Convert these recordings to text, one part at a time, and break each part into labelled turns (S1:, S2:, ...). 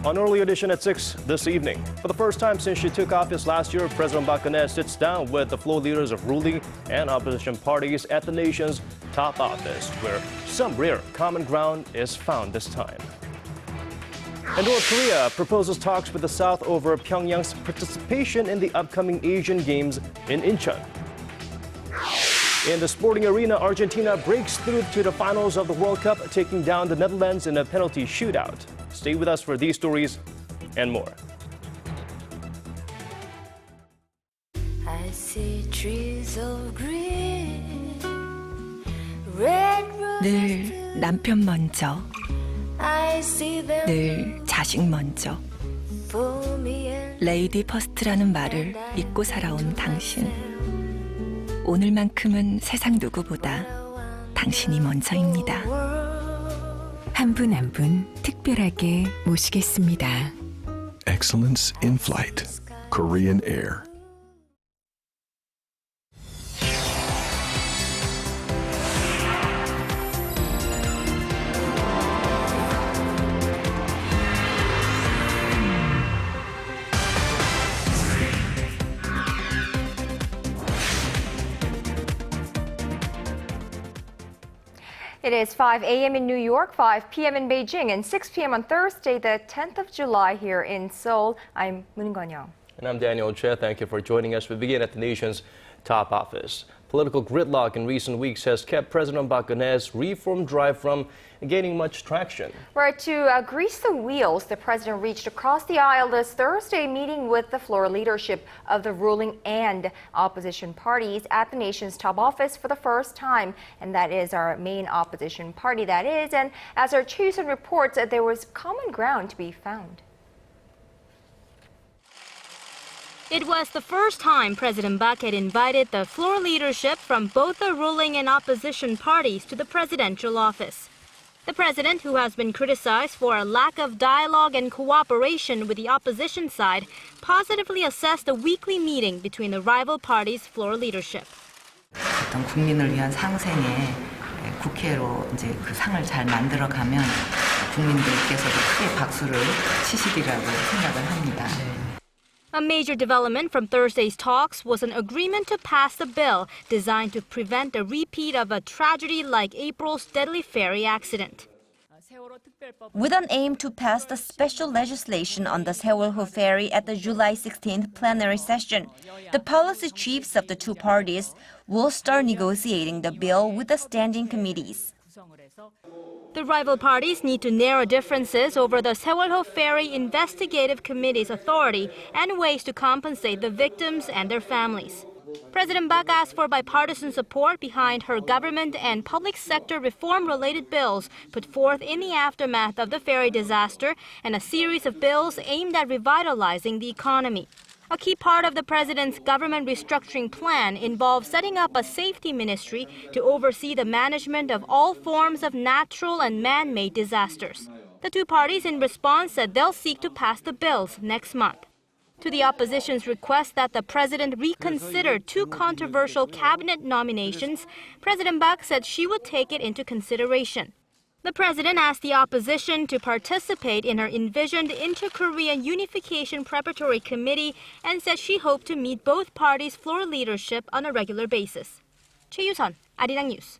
S1: On Early Edition at 6 this evening. For the first time since she took office last year, President Park Geun-hye sits down with the floor leaders of ruling and opposition parties at the nation's top office, where some rare common ground is found this time. And North Korea proposes talks with the South over Pyongyang's participation in the upcoming Asian Games in Incheon. In the sporting arena, Argentina breaks through to the finals of the World Cup, taking down the Netherlands in a penalty shootout. Stay with us for these stories and more.
S2: I see trees of green, red
S3: 늘 남편 먼저,
S2: I see them
S3: 늘 자식 먼저.
S2: for me and
S3: 레이디 퍼스트라는 말을 믿고 살아온 당신. 오늘만큼은 세상 누구보다 당신이 먼저입니다. 한 분 한 분 특별하게 모시겠습니다.
S4: Excellence in Flight, Korean Air.
S5: It is 5 a.m. in New York, 5 p.m. in Beijing, and 6 p.m. on Thursday, the 10th of July here in Seoul. I'm Moon Gon-young.
S1: And I'm Daniel Che. Thank you for joining us. We begin at the nation's top office. Political gridlock in recent weeks has kept President Park Geun-hye's reform drive from gaining much traction.
S5: Right, to grease the wheels, the president reached across the aisle this Thursday, meeting with the floor leadership of the ruling and opposition parties at the nation's top office for the first time. And that is our main opposition party, that is. And as our Choi-sun reports, there was common ground to be found.
S6: It was the first time President Park had invited the floor leadership from both the ruling and opposition parties to the presidential office. The president, who has been criticized for a lack of dialogue and cooperation with the opposition side, positively assessed the weekly meeting between the rival parties' floor leadership.
S7: 어떤 국민을 위한 상생에 국회로 이제 그 상을 잘 만들어가면 국민들께서도 크게 박수를 치시리라고 생각을 합니다.
S6: A major development from Thursday's talks was an agreement to pass a bill designed to prevent a repeat of a tragedy like April's deadly ferry accident.
S8: With an aim to pass the special legislation on the Sewol-ho ferry at the July 16th plenary session, the policy chiefs of the two parties will start negotiating the bill with the standing committees.
S6: The rival parties need to narrow differences over the Sewol-ho Ferry Investigative Committee's authority and ways to compensate the victims and their families. President Park asked for bipartisan support behind her government and public sector reform-related bills put forth in the aftermath of the ferry disaster and a series of bills aimed at revitalizing the economy. A key part of the president's government restructuring plan involves setting up a safety ministry to oversee the management of all forms of natural and man-made disasters. The two parties in response said they'll seek to pass the bills next month. To the opposition's request that the president reconsider two controversial cabinet nominations, President Park said she would take it into consideration. The president asked the opposition to participate in her envisioned Inter-Korean Unification Preparatory Committee and said she hoped to meet both parties' floor leadership on a regular basis. Choi-sun, Arirang News.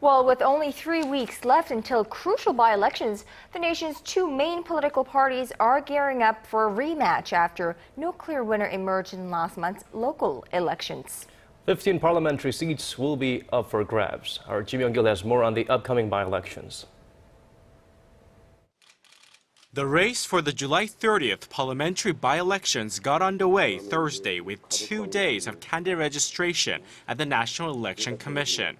S5: Well, with only 3 weeks left until crucial by-elections, the nation's two main political parties are gearing up for a rematch after no clear winner emerged in last month's local elections.
S1: 15 parliamentary seats will be up for grabs. Our Kim Yeon has more on the upcoming by-elections.
S9: The race for the July 30th parliamentary by-elections got underway Thursday with 2 days of candidate registration at the National Election Commission.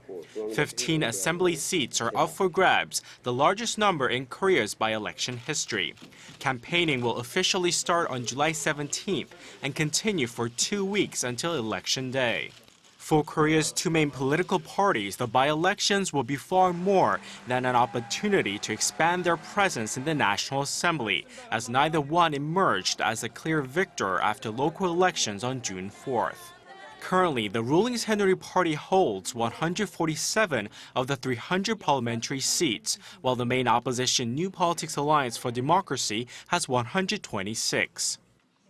S9: 15 assembly seats are up for grabs, the largest number in Korea's by-election history. Campaigning will officially start on July 17th and continue for 2 weeks until Election Day. For Korea's two main political parties, the by-elections will be far more than an opportunity to expand their presence in the National Assembly, as neither one emerged as a clear victor after local elections on June 4th. Currently, the ruling Saenuri Party holds 147 of the 300 parliamentary seats, while the main opposition New Politics Alliance for Democracy has 126.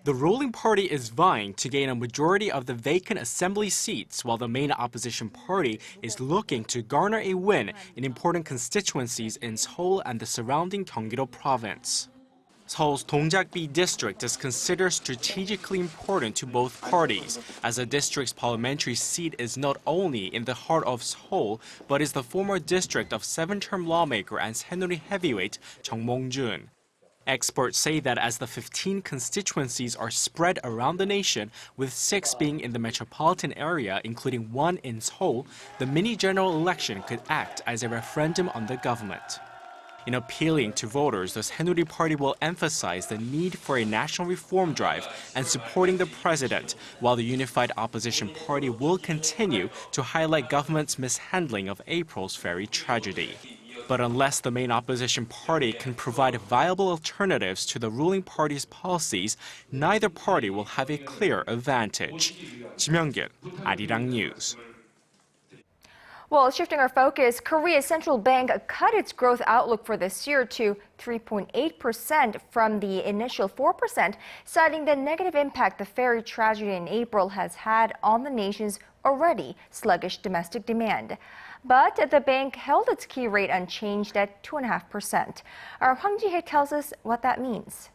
S9: The ruling party is vying to gain a majority of the vacant assembly seats, while the main opposition party is looking to garner a win in important constituencies in Seoul and the surrounding Gyeonggi-do province. Seoul's Dongjak-bi district is considered strategically important to both parties, as the district's parliamentary seat is not only in the heart of Seoul, but is the former district of 7-term lawmaker and Saenuri heavyweight Chung Mong-jun. Experts say that as the 15 constituencies are spread around the nation, with 6 being in the metropolitan area, including 1 in Seoul, the mini general election could act as a referendum on the government. In appealing to voters, the Saenuri Party will emphasize the need for a national reform drive and supporting the president, while the unified opposition party will continue to highlight government's mishandling of April's ferry tragedy. But unless the main opposition party can provide viable alternatives to the ruling party's policies, neither party will have a clear advantage. Kim Yeon, Arirang News.
S5: Well, shifting our focus, Korea's central bank cut its growth outlook for this year to 3.8% from the initial 4%, citing the negative impact the ferry tragedy in April has had on the nation's already sluggish domestic demand. But the bank held its key rate unchanged at 2.5%. Our Hwang Ji-hye tells us what that means.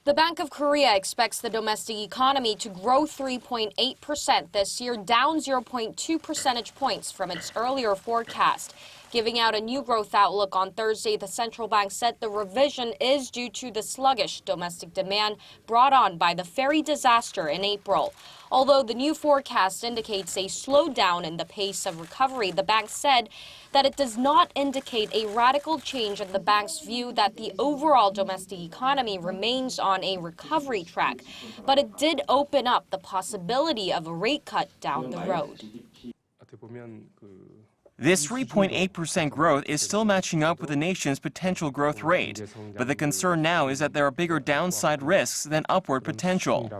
S10: The Bank of Korea expects the domestic economy to grow 3.8% this year, down 0.2 percentage points from its earlier forecast. Giving out a new growth outlook on Thursday, the central bank said the revision is due to the sluggish domestic demand brought on by the ferry disaster in April. Although the new forecast indicates a slowdown in the pace of recovery, the bank said that it does not indicate a radical change in the bank's view that the overall domestic economy remains on a recovery track. But it did open up the possibility of a rate cut down the road.
S11: This 3.8% growth is still matching up with the nation's potential growth rate, but the concern now is that there are bigger downside risks than upward potential.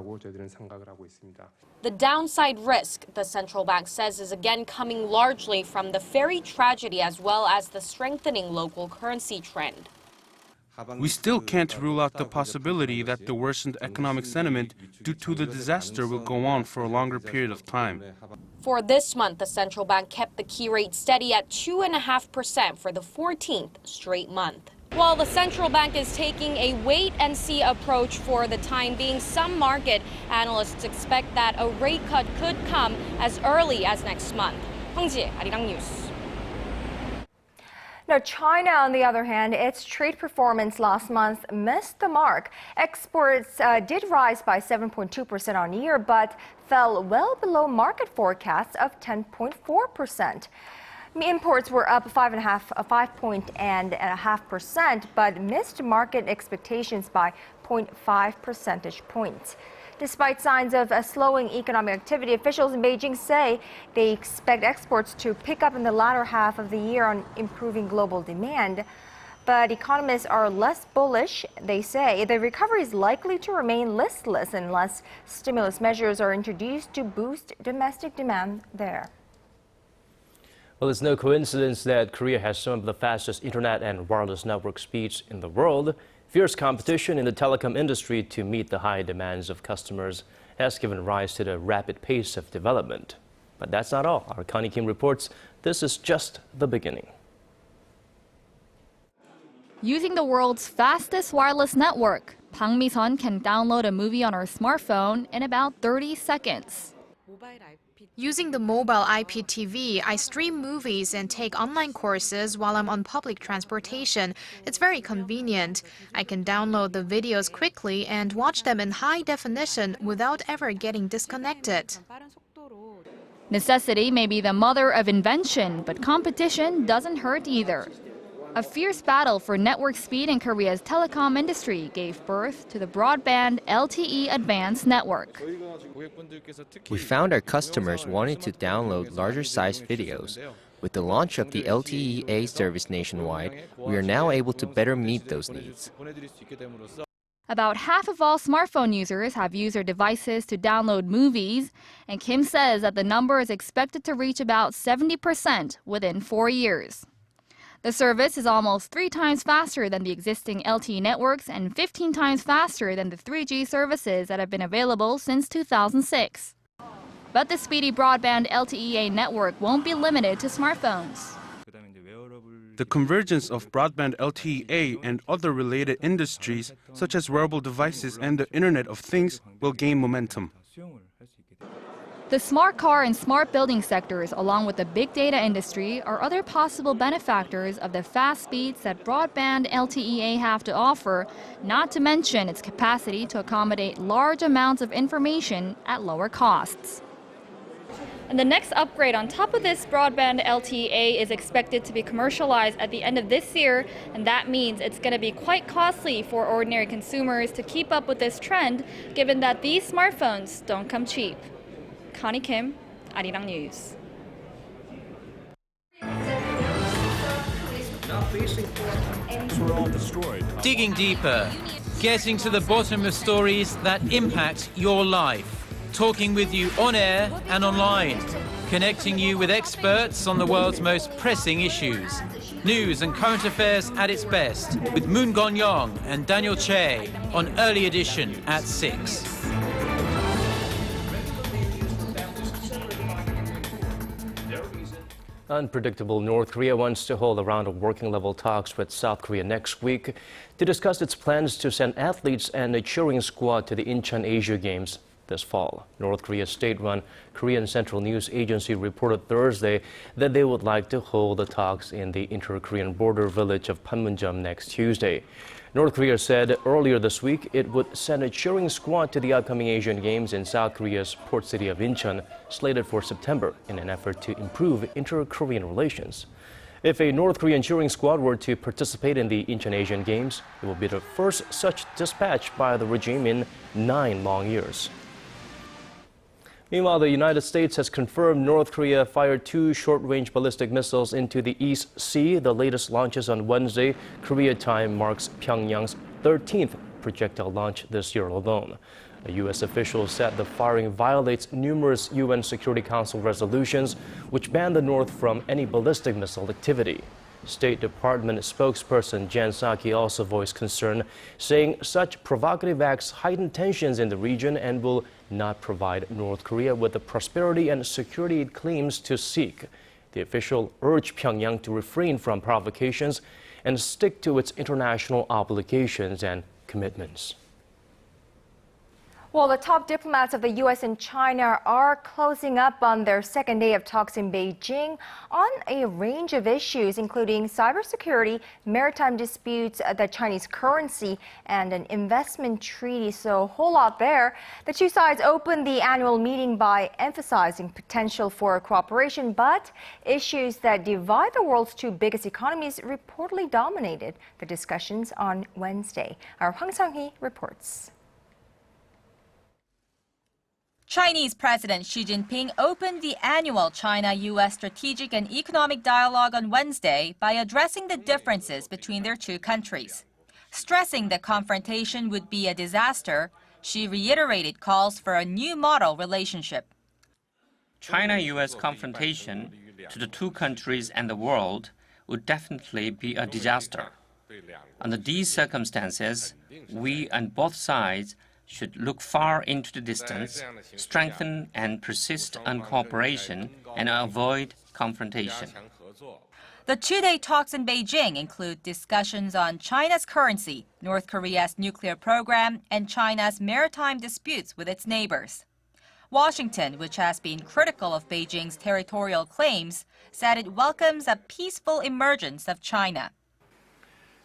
S10: The downside risk, the central bank says, is again coming largely from the ferry tragedy as well as the strengthening local currency trend.
S12: We still can't rule out the possibility that the worsened economic sentiment due to the disaster will go on for a longer period of time.
S10: For this month, the central bank kept the key rate steady at 2.5% for the 14th straight month. While the central bank is taking a wait-and-see approach for the time being, some market analysts expect that a rate cut could come as early as next month. Hwang Ji-hye, Arirang News.
S5: Now, China, on the other hand, its trade performance last month missed the mark. Exports did rise by 7.2% on year, but fell well below market forecasts of 10.4%. Imports were up 5.5%, but missed market expectations by 0.5 percentage points. Despite signs of a slowing economic activity, officials in Beijing say they expect exports to pick up in the latter half of the year on improving global demand. But economists are less bullish. They say the recovery is likely to remain listless unless stimulus measures are introduced to boost domestic demand there.
S1: Well, it's no coincidence that Korea has some of the fastest internet and wireless network speeds in the world. Fierce competition in the telecom industry to meet the high demands of customers has given rise to the rapid pace of development. But that's not all. Our Connie Kim reports this is just the beginning.
S13: Using the world's fastest wireless network, Bang Mi-sun can download a movie on her smartphone in about 30 seconds.
S14: Using the mobile IPTV, I stream movies and take online courses while I'm on public transportation. It's very convenient. I can download the videos quickly and watch them in high definition without ever getting disconnected.
S13: Necessity may be the mother of invention, but competition doesn't hurt either. A fierce battle for network speed in Korea's telecom industry gave birth to the broadband LTE Advanced Network.
S15: We found our customers wanting to download larger-sized videos. With the launch of the LTE-A service nationwide, we are now able to better meet those needs.
S13: About half of all smartphone users have used their devices to download movies, and Kim says that the number is expected to reach about 70% within 4 years. The service is almost 3 times faster than the existing LTE networks and 15 times faster than the 3G services that have been available since 2006. But the speedy broadband LTE network won't be limited to smartphones.
S12: The convergence of broadband LTE and other related industries, such as wearable devices and the Internet of Things, will gain momentum.
S13: The smart car and smart building sectors, along with the big data industry, are other possible benefactors of the fast speeds that broadband LTE have to offer, not to mention its capacity to accommodate large amounts of information at lower costs. And the next upgrade on top of this broadband LTE is expected to be commercialized at the end of this year, and that means it's going to be quite costly for ordinary consumers to keep up with this trend, given that these smartphones don't come cheap. Connie Kim, Arirang News.
S16: Digging deeper, getting to the bottom of stories that impact your life. Talking with you on air and online. Connecting you with experts on the world's most pressing issues. News and current affairs at its best with Moon Gong-yong and Daniel Che on Early Edition at 6.
S1: Unpredictable. North Korea wants to hold a round of working-level talks with South Korea next week to discuss its plans to send athletes and a cheering squad to the Incheon Asia Games this fall. North Korea's state-run Korean Central News Agency reported Thursday that they would like to hold the talks in the inter-Korean border village of Panmunjom next Tuesday. North Korea said earlier this week it would send a cheering squad to the upcoming Asian Games in South Korea's port city of Incheon, slated for September, in an effort to improve inter-Korean relations. If a North Korean cheering squad were to participate in the Incheon Asian Games, it will be the first such dispatch by the regime in 9 long years. Meanwhile, the United States has confirmed North Korea fired 2 short-range ballistic missiles into the East Sea. The latest launches on Wednesday, Korea time, marks Pyongyang's 13th projectile launch this year alone. A U.S. official said the firing violates numerous UN Security Council resolutions, which ban the North from any ballistic missile activity. State Department spokesperson Jan Psaki also voiced concern, saying such provocative acts heighten tensions in the region and will not provide North Korea with the prosperity and security it claims to seek. The official urged Pyongyang to refrain from provocations and stick to its international obligations and commitments.
S5: Well, the top diplomats of the U.S. and China are closing up on their second day of talks in Beijing on a range of issues, including cybersecurity, maritime disputes, the Chinese currency, and an investment treaty. So a whole lot there. The two sides opened the annual meeting by emphasizing potential for cooperation, but issues that divide the world's 2 biggest economies reportedly dominated the discussions on Wednesday. Our Hwang Sang-hee reports.
S8: Chinese President Xi Jinping opened the annual China-U.S. Strategic and Economic Dialogue on Wednesday by addressing the differences between their 2 countries. Stressing that confrontation would be a disaster, Xi reiterated calls for a new model relationship.
S17: China-U.S. confrontation to the 2 countries and the world would definitely be a disaster. Under these circumstances, we on both sides should look far into the distance, strengthen and persist on cooperation, and avoid confrontation.
S8: The 2-day talks in Beijing include discussions on China's currency, North Korea's nuclear program, and China's maritime disputes with its neighbors. Washington, which has been critical of Beijing's territorial claims, said it welcomes a peaceful emergence of China.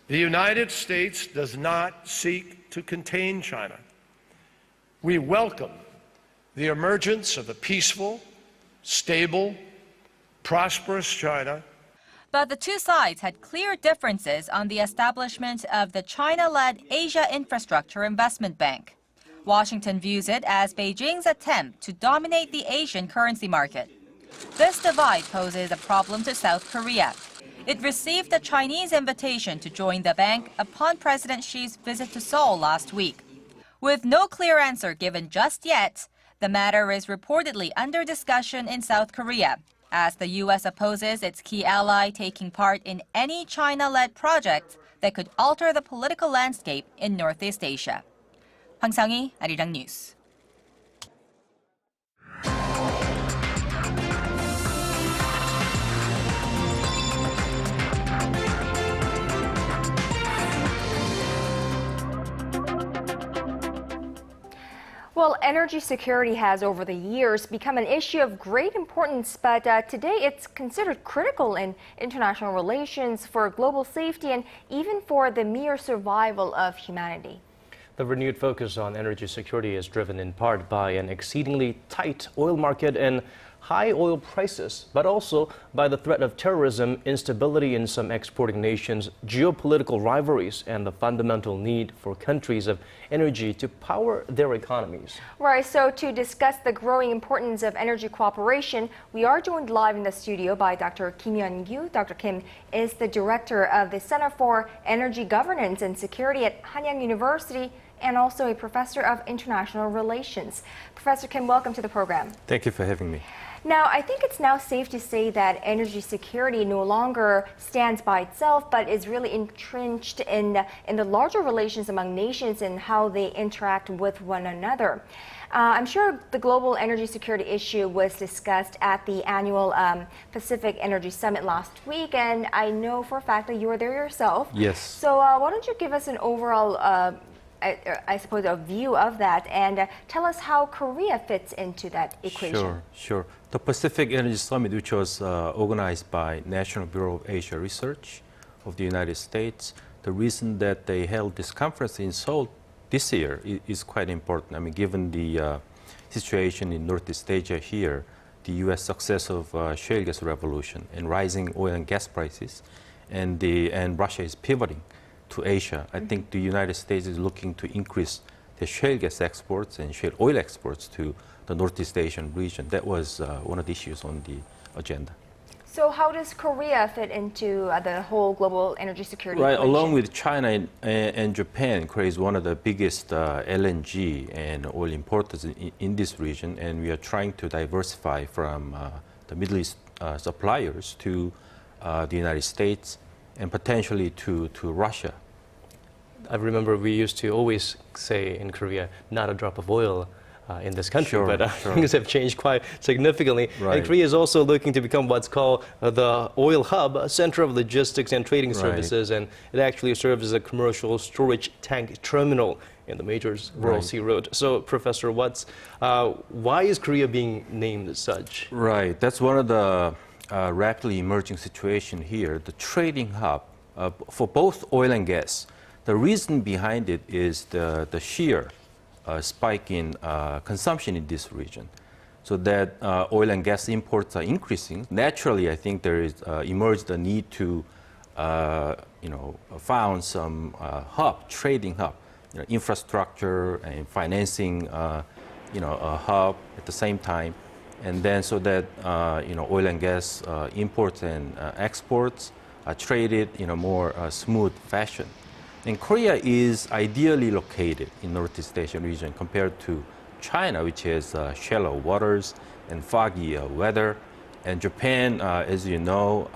S18: The United States does not seek to contain China. We welcome the emergence of a peaceful, stable, prosperous China.
S8: But the 2 sides had clear differences on the establishment of the China-led Asia Infrastructure Investment Bank. Washington views it as Beijing's attempt to dominate the Asian currency market. This divide poses a problem to South Korea.
S19: It received a Chinese invitation to join the bank upon President Xi's visit to Seoul last week. With no clear answer given just yet, the matter is reportedly under discussion in South Korea, as the U.S. opposes its key ally taking part in any China-led project that could alter the political landscape in Northeast Asia. 황상희, Arirang News.
S5: Well, energy security has over the years become an issue of great importance, but today it's considered critical in international relations, for global safety, and even for the mere survival of humanity.
S1: The renewed focus on energy security is driven in part by an exceedingly tight oil market and high oil prices, but also by the threat of terrorism, instability in some exporting nations, geopolitical rivalries, and the fundamental need for countries of energy to power their economies.
S5: Right, so to discuss the growing importance of energy cooperation, we are joined live in the studio by Dr. Kim Yeon. Dr. Kim is the director of the Center for Energy Governance and Security at Hanyang University and also a professor of international relations. Professor Kim, welcome to the program.
S20: Thank you for having me.
S5: Now, I think it's now safe to say that energy security no longer stands by itself, but is really entrenched in the larger relations among nations and how they interact with one another. I'm sure the global energy security issue was discussed at the annual Pacific Energy Summit last week, and I know for a fact that you were there yourself.
S20: Yes.
S5: So why don't you give us an overall I suppose, a view of that, and tell us how Korea fits into that equation.
S20: Sure. The Pacific Energy Summit, which was organized by National Bureau of Asia Research of the United States, the reason that they held this conference in Seoul this year is quite important. I mean, given the situation in Northeast Asia here, the U.S. success of shale gas revolution and rising oil and gas prices, and Russia is pivoting to Asia. I think the United States is looking to increase the shale gas exports and shale oil exports to the Northeast Asian region. That was one of the issues on the agenda.
S5: So how does Korea fit into the whole global energy security equation?
S20: Along with China and Japan, Korea is one of the biggest LNG and oil importers in this region, and we are trying to diversify from the Middle East suppliers to the United States and potentially to Russia.
S1: I remember we used to always say in Korea, not a drop of oil in this country, but things have changed quite significantly.
S20: Right.
S1: And Korea is also looking to become what's called the oil hub, a center of logistics and trading services, and it actually serves as a commercial storage tank terminal in the major World Sea Road. So, Professor, why is Korea being named as such?
S20: Right, that's one of the rapidly emerging situation here, the trading hub for both oil and gas. The reason behind it is the sheer spike in consumption in this region. So that oil and gas imports are increasing. Naturally, I think there is emerged a need to found some trading hub, infrastructure and financing, a hub at the same time. And then so that oil and gas imports and exports are traded in a more smooth fashion. And Korea is ideally located in Northeast Asian region compared to China, which has shallow waters and foggy weather. And Japan, as you know,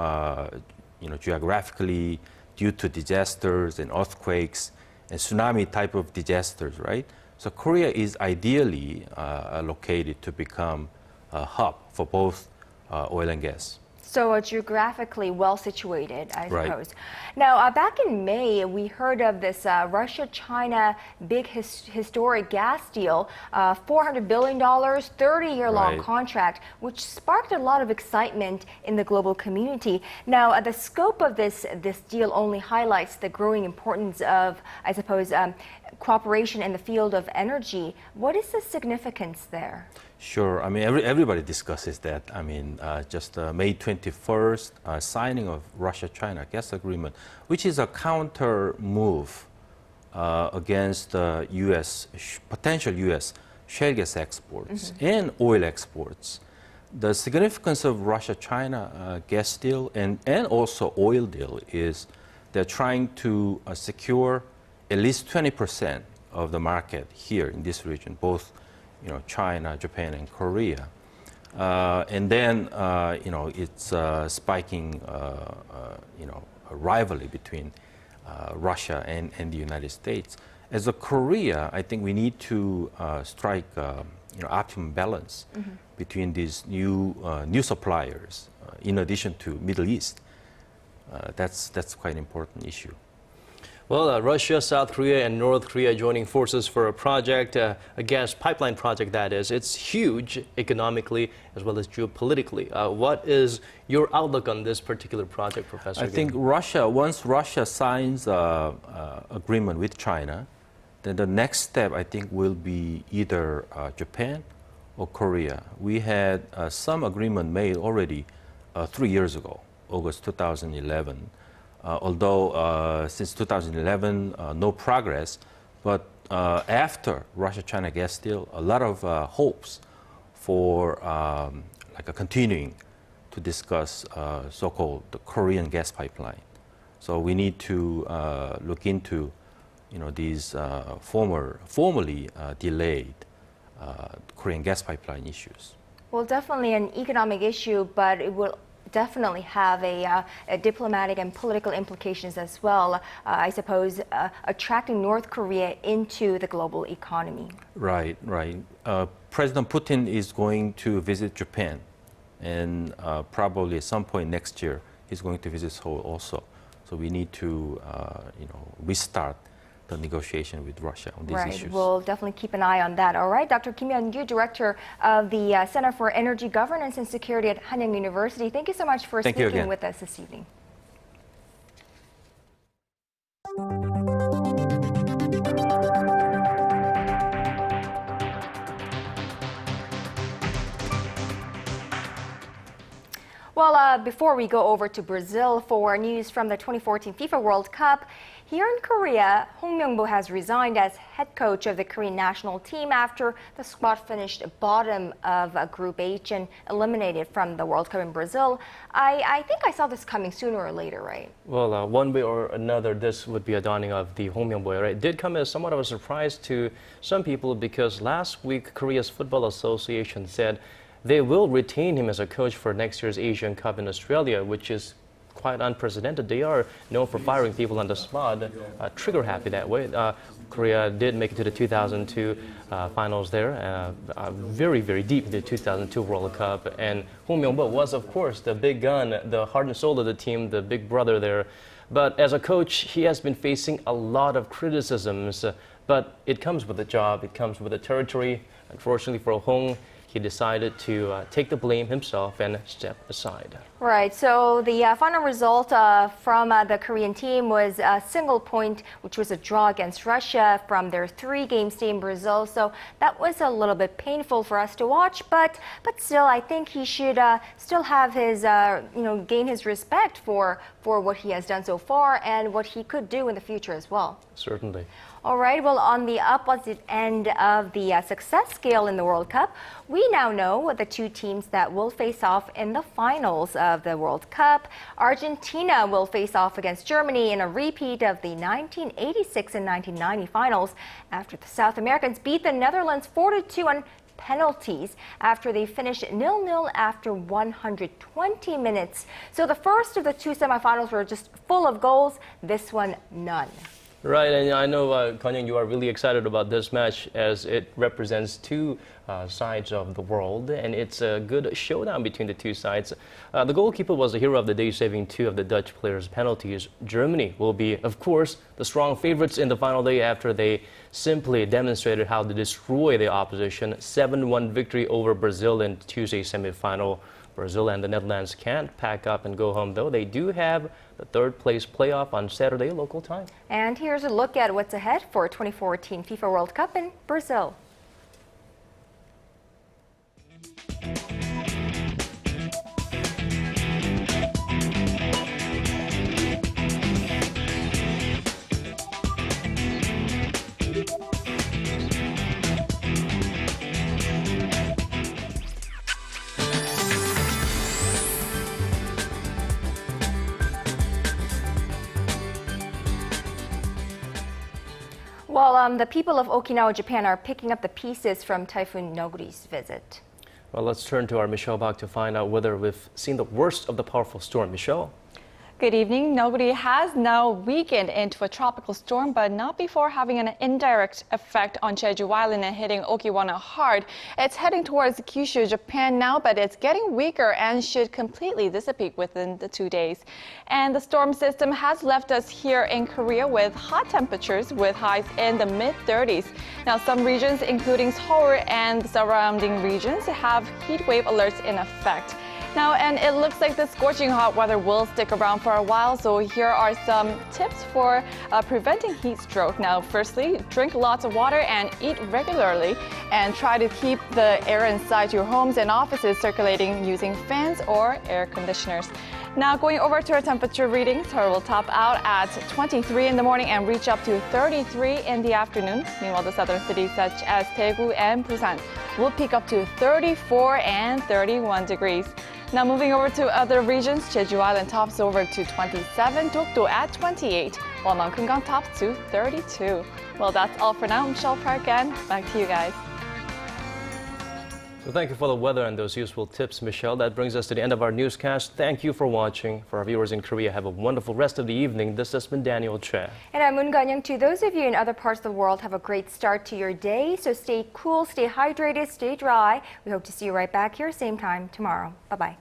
S20: geographically, due to disasters and earthquakes and tsunami type of disasters, right? So Korea is ideally located to become a hub for both oil and gas.
S5: So geographically well situated, I suppose.
S20: Right.
S5: Now, back in May, we heard of this Russia-China big historic gas deal, $400 billion, 30-year-long contract, which sparked a lot of excitement in the global community. Now, the scope of this deal only highlights the growing importance of, I suppose, cooperation in the field of energy. What is the significance there?
S20: Sure. I mean, everybody discusses that. I mean, just May 21st, signing of Russia-China gas agreement, which is a counter move against potential U.S. shale gas exports and oil exports. The significance of Russia-China gas deal and also oil deal is they're trying to secure at least 20% of the market here in this region, both China, Japan, and Korea. And then it's spiking a rivalry between Russia and the United States. As a Korea, I think we need to strike optimum balance between these new suppliers in addition to Middle East. That's quite an important issue.
S1: Well, Russia, South Korea, and North Korea joining forces for a project, a gas pipeline project that is. It's huge economically as well as geopolitically. What is your outlook on this particular project, Professor?
S20: I think once Russia signs an agreement with China, then the next step, I think, will be either Japan or Korea. We had some agreement made already 3 years ago, August 2011. Although since 2011, no progress, but after Russia-China gas deal, a lot of hopes for continuing to discuss so-called the Korean gas pipeline. So we need to look into these formerly delayed Korean gas pipeline issues.
S5: Well, definitely an economic issue, but it will definitely have a diplomatic and political implications as well. I suppose attracting North Korea into the global economy.
S20: Right. President Putin is going to visit Japan, and probably at some point next year he's going to visit Seoul also. So we need to restart the negotiation with Russia on these issues.
S5: Right, we'll definitely keep an eye on that. All right, Dr. Kim Yeon, Director of the Center for Energy Governance and Security at Hanyang University. Thank you so much for speaking with us this evening. Well, before we go over to Brazil for news from the 2014 FIFA World Cup, here in Korea, Hong Myung-bo has resigned as head coach of the Korean national team after the squad finished bottom of Group H and eliminated from the World Cup in Brazil. I think I saw this coming sooner or later, right?
S1: Well, one way or another, this would be a dawning of the Hong Myung-bo, right? It did come as somewhat of a surprise to some people because last week, Korea's Football Association said they will retain him as a coach for next year's Asian Cup in Australia, which is quite unprecedented. They are known for firing people on the spot, trigger happy that way. Korea did make it to the 2002 finals there, very, very deep in the 2002 World Cup. And Hong Myung-bo was, of course, the big gun, the heart and soul of the team, the big brother there. But as a coach, he has been facing a lot of criticisms. But it comes with the job, it comes with the territory. Unfortunately for Hong, he decided to take the blame himself and step aside.
S5: Right, so the final result from the Korean team was a single point, which was a draw against Russia from their 3-game stay in Brazil. So that was a little bit painful for us to watch, but still, I think he should still have his, gain his respect for what he has done so far and what he could do in the future as well.
S1: Certainly.
S5: All right, well, on the opposite end of the success scale in the World Cup, we now know the two teams that will face off in the finals of the World Cup. Argentina will face off against Germany in a repeat of the 1986 and 1990 finals after the South Americans beat the Netherlands 4-2 on penalties after they finished 0-0 after 120 minutes. So the first of the two semifinals were just full of goals, this one none.
S1: Right, and I know, Kon Young, you are really excited about this match as it represents two sides of the world, and it's a good showdown between the two sides. The goalkeeper was the hero of the day, saving 2 of the Dutch players' penalties. Germany will be, of course, the strong favorites in the final day after they simply demonstrated how to destroy the opposition. 7-1 victory over Brazil in Tuesday's semifinal. Brazil and the Netherlands can't pack up and go home, though. They do have the third-place playoff on Saturday local time.
S5: And here's a look at what's ahead for 2014 FIFA World Cup in Brazil. Well, the people of Okinawa, Japan are picking up the pieces from Typhoon Noguri's visit.
S1: Well, let's turn to our Michelle Bach to find out whether we've seen the worst of the powerful storm. Michelle?
S21: Good evening. Noguri has now weakened into a tropical storm, but not before having an indirect effect on Jeju Island and hitting Okinawa hard. It's heading towards Kyushu, Japan now, but it's getting weaker and should completely dissipate within the 2 days. And the storm system has left us here in Korea with hot temperatures with highs in the mid-30s. Now, some regions, including Seoul and the surrounding regions, have heat wave alerts in effect. Now, and it looks like the scorching hot weather will stick around for a while, so here are some tips for preventing heat stroke. Now, firstly, drink lots of water and eat regularly, and try to keep the air inside your homes and offices circulating using fans or air conditioners. Now, going over to our temperature readings, Seoul will top out at 23 in the morning and reach up to 33 in the afternoon. Meanwhile, the southern cities such as Daegu and Busan will peak up to 34 and 31 degrees. Now, moving over to other regions, Jeju Island tops over to 27, Dokdo at 28, while Mangkungang tops to 32. Well, that's all for now. Michelle Park again. Back to you guys.
S1: So thank you for the weather and those useful tips, Michelle. That brings us to the end of our newscast. Thank you for watching. For our viewers in Korea, have a wonderful rest of the evening. This has been Daniel Che.
S5: And I'm Moon Ganyang. To those of you in other parts of the world, have a great start to your day. So stay cool, stay hydrated, stay dry. We hope to see you right back here, same time tomorrow. Bye-bye.